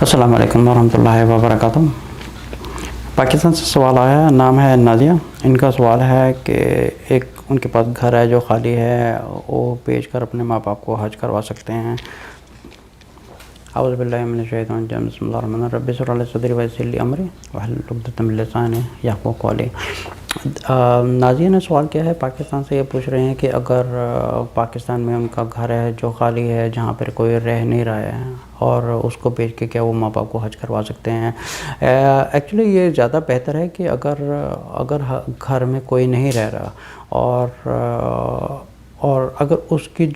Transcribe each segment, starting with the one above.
السلام علیکم ورحمۃ اللہ وبرکاتہ۔ پاکستان سے سوال آیا ہے، نام ہے نازیہ۔ ان کا سوال ہے کہ ایک ان کے پاس گھر ہے جو خالی ہے، وہ بیچ کر اپنے ماں باپ کو حج کروا سکتے ہیں؟ اعوذ باللہ من الشیطان الرجیم، بسم اللہ الرحمن الرحیم، رب اشرح لی صدری ویسر لی امری واحلل عقدۃ من لسانی یفقہوا قولی۔ نازیہ نے سوال کیا ہے، پاکستان سے یہ پوچھ رہے ہیں کہ اگر پاکستان میں ان کا گھر ہے جو خالی ہے، جہاں پر کوئی رہ نہیں رہا ہے، اور اس کو بیچ کے کیا وہ ماں باپ کو حج کروا سکتے ہیں؟ ایکچولی یہ زیادہ بہتر ہے کہ اگر گھر میں کوئی نہیں رہ رہا اور اگر اس کی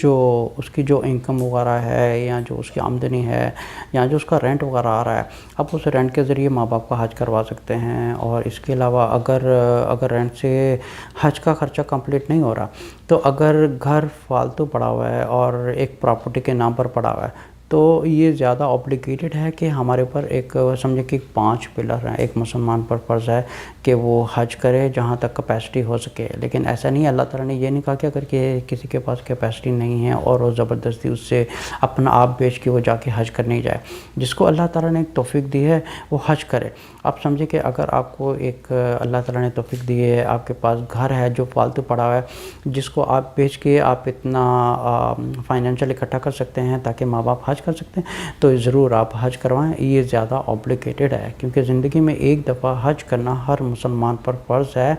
جو انکم وغیرہ ہے، یا جو اس کی آمدنی ہے، یا جو اس کا رینٹ وغیرہ آ رہا ہے، آپ اس رینٹ کے ذریعے ماں باپ کا حج کروا سکتے ہیں۔ اور اس کے علاوہ اگر رینٹ سے حج کا خرچہ کمپلیٹ نہیں ہو رہا، تو اگر گھر فالتو پڑا ہوا ہے اور ایک پراپرٹی کے نام پر پڑا ہوا ہے، تو یہ زیادہ اوبلیگیٹڈ ہے کہ ہمارے اوپر ایک سمجھے کہ 5 پلر ہیں۔ ایک مسلمان پر فرض ہے کہ وہ حج کرے جہاں تک کیپیسٹی ہو سکے، لیکن ایسا نہیں ہے، اللہ تعالیٰ نے یہ نہیں کہا کہ اگر کسی کے پاس کیپیسٹی نہیں ہے اور وہ زبردستی اس سے اپنا آپ بیچ کے وہ جا کے حج کرنے جائے۔ جس کو اللہ تعالیٰ نے ایک توفیق دی ہے وہ حج کرے۔ آپ سمجھے کہ اگر آپ کو ایک اللہ تعالیٰ نے توفیق دی ہے، آپ کے پاس گھر ہے جو فالتو پڑا ہوا ہے، جس کو آپ بیچ کے آپ اتنا فائنینشیل اکٹھا کر سکتے ہیں تاکہ ماں باپ حج کر سکتے ہیں، تو ضرور آپ حج کروائیں۔ یہ زیادہ اوبلیگیٹڈ ہے، کیونکہ زندگی میں ایک دفعہ حج کرنا ہر مسلمان پر فرض ہے۔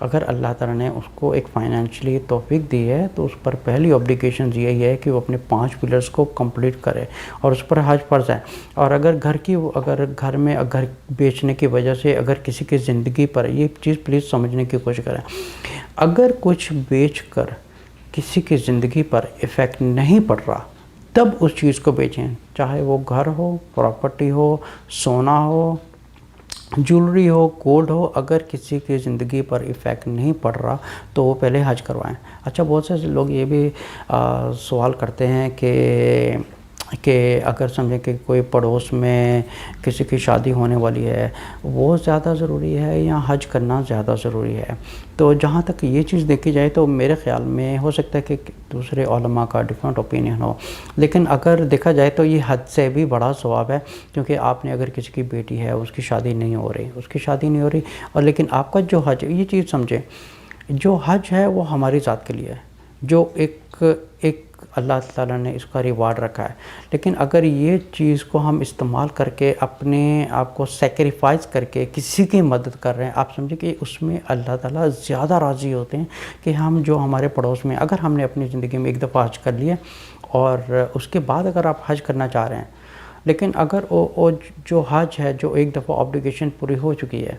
اگر اللہ تعالیٰ نے اس کو ایک فائنینشلی توفیق دی ہے تو اس پر پہلی اوبلیگیشن یہی ہے کہ وہ اپنے 5 پلرز کو کمپلیٹ کرے، اور اس پر حج فرض ہے۔ اور اگر گھر میں گھر بیچنے کی وجہ سے اگر کسی کی زندگی پر، یہ چیز پلیز سمجھنے کی کوشش کریں، اگر کچھ بیچ کر کسی کی زندگی پر ایفیکٹ نہیں پڑ رہا، تب اس چیز کو بیچیں، چاہے وہ گھر ہو، پراپرٹی ہو، سونا ہو، جولری ہو، گولڈ ہو۔ اگر کسی کی زندگی پر ایفیکٹ نہیں پڑ رہا تو وہ پہلے حج کروائیں۔ اچھا، بہت سے لوگ یہ بھی سوال کرتے ہیں کہ اگر سمجھیں کہ کوئی پڑوس میں کسی کی شادی ہونے والی ہے، وہ زیادہ ضروری ہے یا حج کرنا زیادہ ضروری ہے؟ تو جہاں تک یہ چیز دیکھی جائے تو میرے خیال میں ہو سکتا ہے کہ دوسرے علماء کا ڈیفرنٹ اوپینین ہو، لیکن اگر دیکھا جائے تو یہ حج سے بھی بڑا ثواب ہے، کیونکہ آپ نے اگر کسی کی بیٹی ہے، اس کی شادی نہیں ہو رہی، اور لیکن آپ کا جو حج، یہ چیز سمجھیں، جو حج ہے وہ ہماری ذات کے لیے ہے، جو ایک اللہ تعالیٰ نے اس کا ریوارڈ رکھا ہے۔ لیکن اگر یہ چیز کو ہم استعمال کر کے اپنے آپ کو سیکریفائز کر کے کسی کی مدد کر رہے ہیں، آپ سمجھیں کہ اس میں اللہ تعالیٰ زیادہ راضی ہوتے ہیں کہ ہم جو ہمارے پڑوس میں، اگر ہم نے اپنی زندگی میں ایک دفعہ حج کر لیا اور اس کے بعد اگر آپ حج کرنا چاہ رہے ہیں، لیکن اگر وہ جو حج ہے، جو ایک دفعہ آبلیگیشن پوری ہو چکی ہے،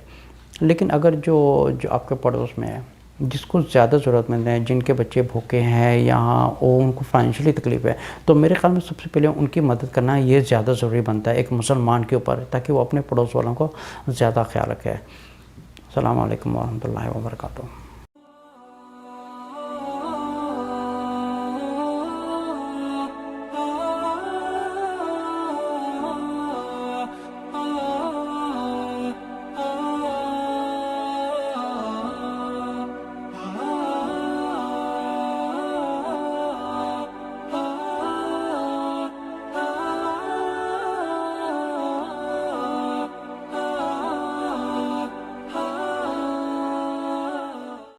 لیکن اگر جو آپ کے پڑوس میں ہے، جس کو زیادہ ضرورت مند ہیں، جن کے بچے بھوکے ہیں یا ان کو فائنینشلی تکلیف ہے، تو میرے خیال میں سب سے پہلے ان کی مدد کرنا یہ زیادہ ضروری بنتا ہے ایک مسلمان کے اوپر، تاکہ وہ اپنے پڑوس والوں کو زیادہ خیال رکھے۔ السلام علیکم ورحمۃ اللہ وبرکاتہ۔